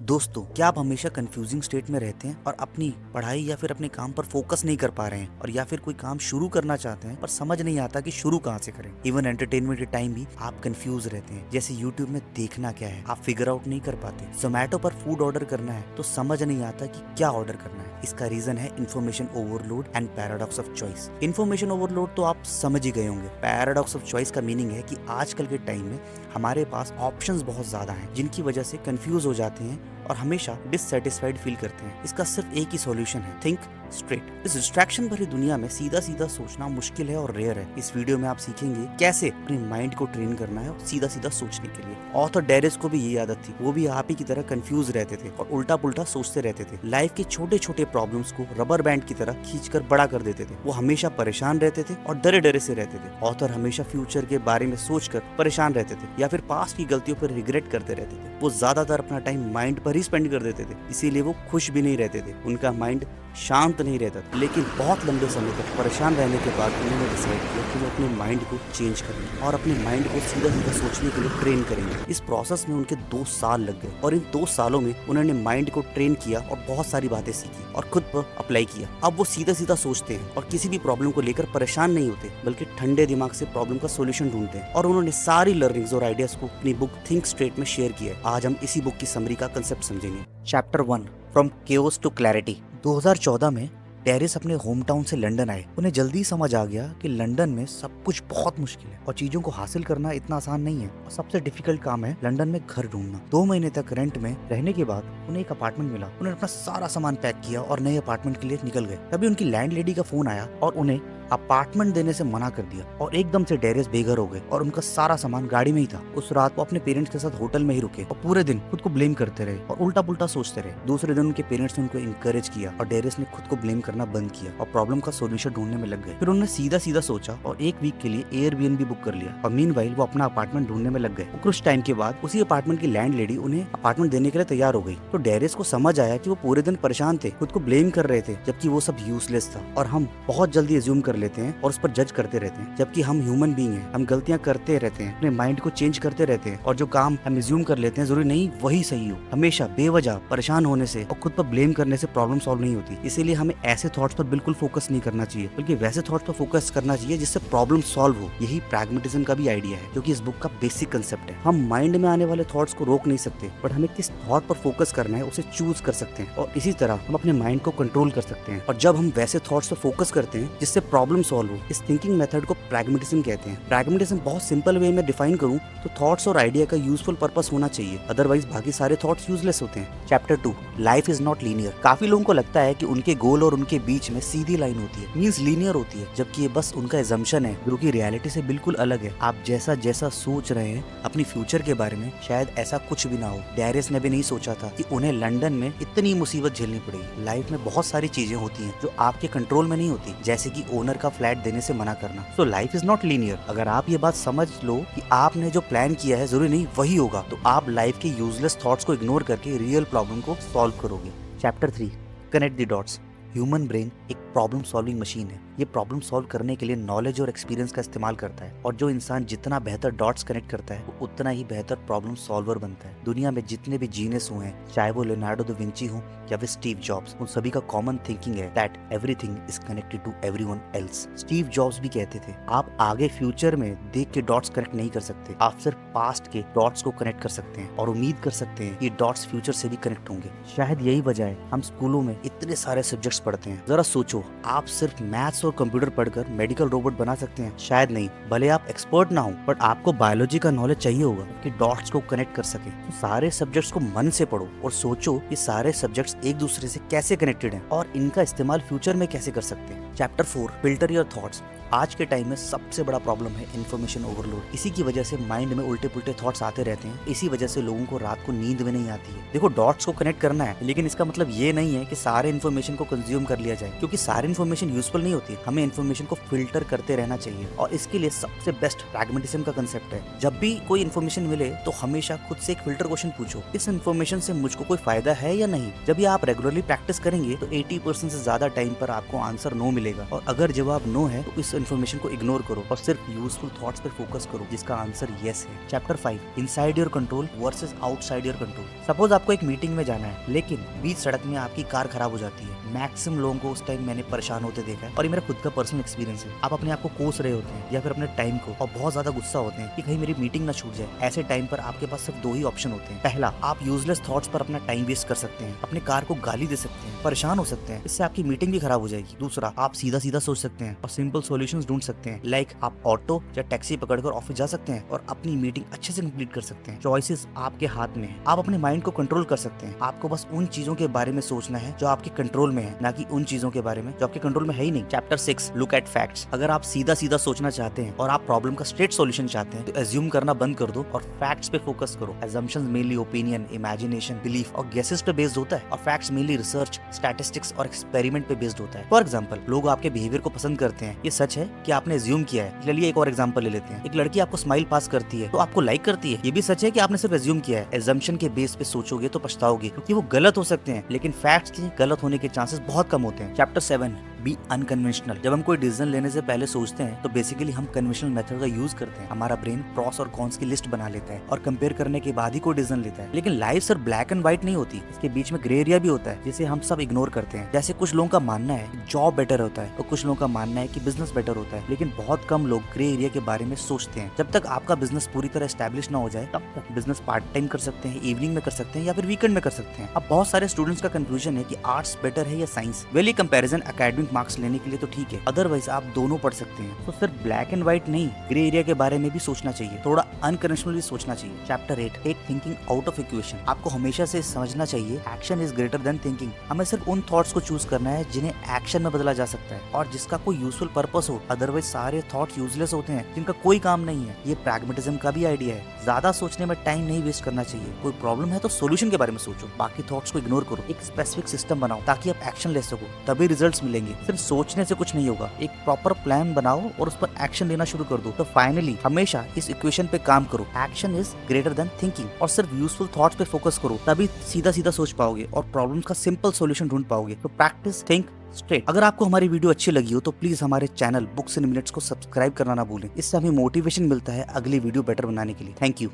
दोस्तों, क्या आप हमेशा कंफ्यूजिंग स्टेट में रहते हैं और अपनी पढ़ाई या फिर अपने काम पर फोकस नहीं कर पा रहे हैं, और या फिर कोई काम शुरू करना चाहते हैं पर समझ नहीं आता कि शुरू कहाँ से करें। इवन एंटरटेनमेंट के टाइम भी आप कंफ्यूज रहते हैं, जैसे यूट्यूब में देखना क्या है आप फिगर आउट नहीं कर पाते। जोमैटो पर फूड ऑर्डर करना है तो समझ नहीं आता कि क्या ऑर्डर करना है। इसका रीजन है information overload and paradox of choice. Information overload तो आप समझ ही गए होंगे। पैराडॉक्स ऑफ चॉइस का मीनिंग है कि आजकल के टाइम में हमारे पास ऑप्शंस बहुत ज्यादा हैं, जिनकी वजह से कंफ्यूज हो जाते हैं और हमेशा डिससेटिस्फाइड फील करते हैं। इसका सिर्फ एक ही सॉल्यूशन है, थिंक स्ट्रेट। इस डिस्ट्रैक्शन भरी दुनिया में सीधा सीधा सोचना मुश्किल है और रेयर है। इस वीडियो में आप सीखेंगे कैसे अपने माइंड को ट्रेन करना है सीधा सीधा सोचने के लिए। ऑथर डेरिस को भी यही आदत थी, वो भी आप ही की तरह कंफ्यूज रहते थे और उल्टा पुल्टा सोचते रहते थे। लाइफ के छोटे छोटे प्रॉब्लम्स को रबर बैंड की तरह खींचकर बड़ा कर देते थे। वो हमेशा परेशान रहते थे और डरे डरे से रहते थे। ऑथर हमेशा फ्यूचर के बारे में सोचकर परेशान रहते थे या फिर पास्ट की गलतियों पर रिग्रेट करते रहते थे। वो ज्यादातर अपना टाइम माइंड पर ही स्पेंड कर देते थे, इसीलिए वो खुश भी नहीं रहते थे। उनका माइंड शांत नहीं रहता था। लेकिन बहुत लंबे समय तक परेशान रहने के बाद उन्होंने डिसाइड किया कि वो अपने माइंड को चेंज करेंगे और अपने माइंड को सीधा सीधा सोचने के लिए ट्रेन करेंगे। इस प्रोसेस में उनके 2 साल लग गए और इन 2 सालों में उन्होंने माइंड को ट्रेन किया और बहुत सारी बातें सीखी और खुद पर अप्लाई किया। अब वो सीधा सीधा सोचते हैं और किसी भी प्रॉब्लम को लेकर परेशान नहीं होते, बल्कि ठंडे दिमाग से प्रॉब्लम का सोल्यूशन ढूंढते हैं। और उन्होंने सारी लर्निंग्स और आइडियाज को अपनी बुक थिंक स्ट्रेट में शेयर किया है। आज हम इसी बुक की समरी का कंसेप्ट समझेंगे। Chapter 1, from chaos to clarity. 2014 में डेरिस अपने होम टाउन से लंदन आए। उन्हें जल्दी समझ आ गया कि लंदन में सब कुछ बहुत मुश्किल है और चीजों को हासिल करना इतना आसान नहीं है, और सबसे डिफिकल्ट काम है लंदन में घर ढूंढना। 2 महीने तक रेंट में रहने के बाद उन्हें एक अपार्टमेंट मिला। उन्होंने अपना सारा सामान पैक किया और नए अपार्टमेंट के लिए निकल गए। तभी उनकी लैंडलेडी का फोन आया और उन्हें अपार्टमेंट देने से मना कर दिया, और एकदम से डेरिस बेघर हो गए और उनका सारा सामान गाड़ी में ही था। उस रात वो अपने पेरेंट्स के साथ होटल में ही रुके और पूरे दिन खुद को ब्लेम करते रहे और उल्टा पुल्टा सोचते रहे। दूसरे दिन उनके पेरेंट्स ने उनको इंकरेज किया और डेरिस ने खुद को ब्लेम करना बंद किया और प्रॉब्लम का सोल्यूशन ढूंढने में लग गए। फिर उन्होंने सीधा सीधा सोचा और 1 वीक के लिए एयरबीएनबी बुक कर लिया, और मीनवाइल वो अपना अपार्टमेंट ढूंढने में लग गए। कुछ टाइम के बाद उसी अपार्टमेंट की लैंडलेडी उन्हें अपार्टमेंट देने के लिए तैयार हो गई। तो डेरिस को समझ आया कि वो पूरे दिन परेशान थे, खुद को ब्लेम कर रहे थे, जबकि वो सब यूजलेस था। और हम बहुत जल्दी एज्यूम कर लेते हैं और उस पर जज करते रहते हैं, जबकि हम ह्यूमन बीइंग हैं। हम गलतियां करते रहते हैं, अपने माइंड को चेंज करते रहते हैं, और जो काम हम एज्यूम कर लेते हैं जरूरी नहीं वही सही हो। हमेशा बेवजह परेशान होने से और खुद पर ब्लेम करने से प्रॉब्लम सॉल्व नहीं होती। इसीलिए हमें ऐसे थॉट्स पर बिल्कुल फोकस नहीं करना चाहिए, बल्कि वैसे थॉट्स पर फोकस करना चाहिए जिससे प्रॉब्लम सॉल्व हो। यही प्रैग्मेटिज्म का भी आइडिया है, जो कि इस बुक का बेसिक कंसेप्ट है। हम माइंड में आने वाले थॉट्स को रोक नहीं सकते, बट हमें किस थॉट पर फोकस करना है उसे चूज कर सकते हैं, और इसी तरह हम अपने माइंड को कंट्रोल कर सकते हैं। और जब हम वैसे थॉट्स पर फोकस करते हैं जिससे प्रॉब्लम सॉल्व हो, इस थिंकिंग मेथड को प्रैग्मेटिज्म कहते हैं। प्रैग्मेटिज्म बहुत सिंपल वे में डिफाइन करूं तो थॉट्स और आइडिया का यूजफुल पर्पस होना चाहिए, अदरवाइज बाकी सारे थॉट्स यूजलेस होते हैं। Chapter 2, life is not linear. काफी लोगों को लगता है कि उनके गोल और उनके बीच में सीधी लाइन होती है, मींस लीनियर होती है, जबकि ये बस उनका एजम्पशन है जो कि रियलिटी से बिल्कुल अलग है। आप जैसा जैसा सोच रहे हैं अपनी फ्यूचर के बारे में, शायद ऐसा कुछ भी ना हो। डेरिस ने भी नहीं सोचा था कि उन्हें लंदन में इतनी मुसीबत झेलनी पड़ेगी। लाइफ में बहुत सारी चीजें होती हैं जो आपके कंट्रोल में नहीं होती, जैसे कि ओनर का फ्लैट देने से मना करना। So life is not linear. अगर आप ये बात समझ लो कि आपने जो प्लान किया है जरूरी नहीं वही होगा, तो आप लाइफ के यूजलेस थॉट्स को इग्नोर करके रियल प्रॉब्लम को सॉल्व करोगे। Chapter 3, connect the dots. Human brain एक प्रॉब्लम सॉल्विंग मशीन है। ये प्रॉब्लम सॉल्व करने के लिए नॉलेज और एक्सपीरियंस का इस्तेमाल करता है, और जो इंसान जितना बेहतर डॉट्स कनेक्ट करता है वो उतना ही बेहतर प्रॉब्लम सॉल्वर बनता है। दुनिया में जितने भी जीनियस हुए हैं, चाहे वो लियोनार्डो दा विंची हो या फिर स्टीव जॉब्स, उन सभी का कॉमन थिंकिंग है that everything is connected to everyone else. Steve Jobs भी कहते थे, आप आगे फ्यूचर में देख के डॉट्स कनेक्ट नहीं कर सकते, आप सिर्फ पास्ट के डॉट्स को कनेक्ट कर सकते हैं और उम्मीद कर सकते हैं कि डॉट्स फ्यूचर से भी कनेक्ट होंगे। शायद यही वजह है हम स्कूलों में इतने सारे सब्जेक्ट्स पढ़ते हैं। जरा सोचो, आप सिर्फ मैथ्स और कंप्यूटर पढ़कर मेडिकल रोबोट बना सकते हैं? शायद नहीं। भले आप एक्सपर्ट ना हो, बट आपको बायोलॉजी का नॉलेज चाहिए होगा कि डॉट्स को कनेक्ट कर सके। तो सारे सब्जेक्ट्स को मन से पढ़ो और सोचो कि सारे सब्जेक्ट्स एक दूसरे से कैसे कनेक्टेड हैं और इनका इस्तेमाल फ्यूचर में कैसे कर सकते हैं। Chapter 4, filter your thoughts. आज के टाइम में सबसे बड़ा प्रॉब्लम है इन्फॉर्मेशन ओवरलोड। इसी की वजह से माइंड में उल्टे पुल्टे थॉट्स आते रहते हैं। इसी वजह से लोगों को रात को नींद में नहीं आती है। देखो, डॉट्स को कनेक्ट करना है, लेकिन इसका मतलब ये नहीं है कि सारे इन्फॉर्मेशन को कंज्यूम कर लिया जाए, क्योंकि सारी इन्फॉर्मेशन यूजफुल नहीं होती, हमें इन्फॉर्मेशन को फिल्टर करते रहना चाहिए और इसके लिए सबसे बेस्ट प्रैग्मेटिज्म का कंसेप्ट है। जब भी कोई इन्फॉर्मेशन मिले तो हमेशा खुद से एक फिल्टर क्वेश्चन पूछो, इस इन्फॉर्मेशन से मुझको कोई फायदा है या नहीं। जब ये आप रेगुलरली प्रैक्टिस करेंगे तो 80% से ज्यादा टाइम पर आपको आंसर नो मिलेगा, और अगर जवाब नो है तो इस इन्फॉर्मेशन को इग्नोर करो और सिर्फ यूजफुल थॉट्स पर फोकस करो जिसका आंसर यस है। Chapter 5, inside your control versus outside your control. Suppose आपको एक मीटिंग में जाना है लेकिन बीच सड़क में आपकी कार खराब हो जाती है। मैक्सिमम लोगों को उस टाइम मैंने परेशान होते देखा है और ये मेरा खुद का पर्सनल एक्सपीरियंस है। आप अपने आप को कोस रहे होते हैं या फिर अपने टाइम को, और बहुत ज्यादा गुस्सा होते हैं कि कहीं मेरी मीटिंग ना छूट जाए। ऐसे टाइम पर आपके पास सिर्फ दो ही ऑप्शन होते हैं। पहला, आप यूजलेस थॉट्स पर अपना टाइम वेस्ट कर सकते हैं, अपने कार को गाली दे सकते हैं, परेशान हो सकते हैं, इससे आपकी मीटिंग भी खराब हो जाएगी। दूसरा, आप सीधा सीधा सोच सकते हैं और सिंपल सॉल्यूशंस ढूंढ सकते हैं, लाइक आप ऑटो या टैक्सी पकड़कर ऑफिस जा सकते हैं और अपनी मीटिंग अच्छे से कंप्लीट कर सकते हैं। चॉइसेस आपके हाथ में है, आप अपने माइंड को कंट्रोल कर सकते हैं। आपको बस उन चीजों के बारे में सोचना है जो आपके कंट्रोल में है, ना कि उन चीजों के बारे में जो आपके कंट्रोल में है ही नहीं। Chapter 6, look at facts. अगर आप सीधा सीधा सोचना चाहते हैं और आप प्रॉब्लम का स्ट्रेट सॉल्यूशन चाहते हैं तो एज्यूम करना बंद कर दो और फैक्ट्स पे फोकस करो। Assumptions mainly opinion, imagination, belief और गेसेस पे बेस्ड होता है, और फैक्ट्स मेनली रिसर्च, स्टैटिस्टिक्स और एक्सपेरिमेंट पे बेस्ड होता है। फॉर एग्जांपल, लोग आपके बिहेवियर को पसंद करते हैं, ये सच है कि आपने एज्यूम किया है। चलिए एक और एग्जांपल ले लेते हैं। एक लड़की आपको स्माइल पास करती है तो आपको लाइक करती है, ये भी सच है कि आपने सिर्फ एज्यूम किया है। एजम्पशन के बेस पे सोचोगे तो पछताओगे क्योंकि वो गलत हो सकते हैं, लेकिन फैक्ट्स के गलत होने के चांसेस बहुत कम होते हैं। Chapter 7, be unconventional. जब हम कोई डिसीजन लेने से पहले सोचते हैं तो बेसिकली हम कन्वेंशनल मेथड का यूज करते हैं। हमारा ब्रेन प्रॉस और कॉन्स की लिस्ट बना लेता है और कंपेयर करने के बाद ही कोई डिसीजन लेता है। लेकिन लाइफ सिर्फ ब्लैक एंड व्हाइट नहीं होती, इसके बीच में ग्रे एरिया भी होता है जिसे हम सब इग्नोर करते हैं। जैसे कुछ लोगों का मानना है जॉब बेटर होता है और कुछ लोगों का मानना है कि बिजनेस बेटर होता है, लेकिन बहुत कम लोग ग्रे एरिया के बारे में सोचते हैं। जब तक आपका बिजनेस पूरी तरह एस्टैब्लिश ना हो जाए तब तक बिजनेस पार्ट टाइम कर सकते हैं, इवनिंग में कर सकते हैं या फिर वीकेंड में कर सकते हैं। अब बहुत सारे स्टूडेंट्स का कंफ्यूजन है कि आर्ट्स बेटर है या साइंस। वेली कंपैरिजन एकेडमिक मार्क्स लेने के लिए तो ठीक है, अदरवाइज आप दोनों पढ़ सकते हैं। तो सिर्फ ब्लैक एंड व्हाइट नहीं, ग्रे एरिया के बारे में भी सोचना चाहिए, थोड़ा अनकन्वेंशनल भी सोचना चाहिए। Chapter 8, take thinking out of equation. आपको हमेशा से समझना चाहिए action is greater than thinking. हमें सिर्फ उन थॉट्स को चूज करना है जिन्हें एक्शन में बदला जा सकता है और जिसका कोई यूजफुल पर्पस हो, अदरवाइज सारे थॉट्स यूजलेस होते हैं जिनका कोई काम नहीं है। ये प्रैग्मेटिज्म का भी आइडिया है। ज्यादा सोचने में टाइम नहीं वेस्ट करना चाहिए। कोई प्रॉब्लम है तो सोल्यूशन के बारे में सोचो, बाकी थॉट्स को इग्नोर करो। एक स्पेसिफिक सिस्टम बनाओ ताकि आप एक्शन ले सको, तभी रिजल्ट्स मिलेंगे। सिर्फ सोचने से कुछ नहीं होगा, एक प्रॉपर प्लान बनाओ और उस पर एक्शन लेना शुरू कर दो। तो फाइनली हमेशा इस इक्वेशन पे काम करो, action is greater than thinking, और सिर्फ यूजफुल थॉट्स पे फोकस करो, तभी सीधा सीधा सोच पाओगे और प्रॉब्लम्स का सिंपल सॉल्यूशन ढूंढ पाओगे। तो प्रैक्टिस, थिंक स्ट्रेट। अगर आपको हमारी वीडियो अच्छी लगी हो तो प्लीज हमारे चैनल बुक्स इन मिनट्स को सब्सक्राइब करना ना भूलें। इससे हमें मोटिवेशन मिलता है अगली वीडियो बेटर बनाने के लिए। Thank you.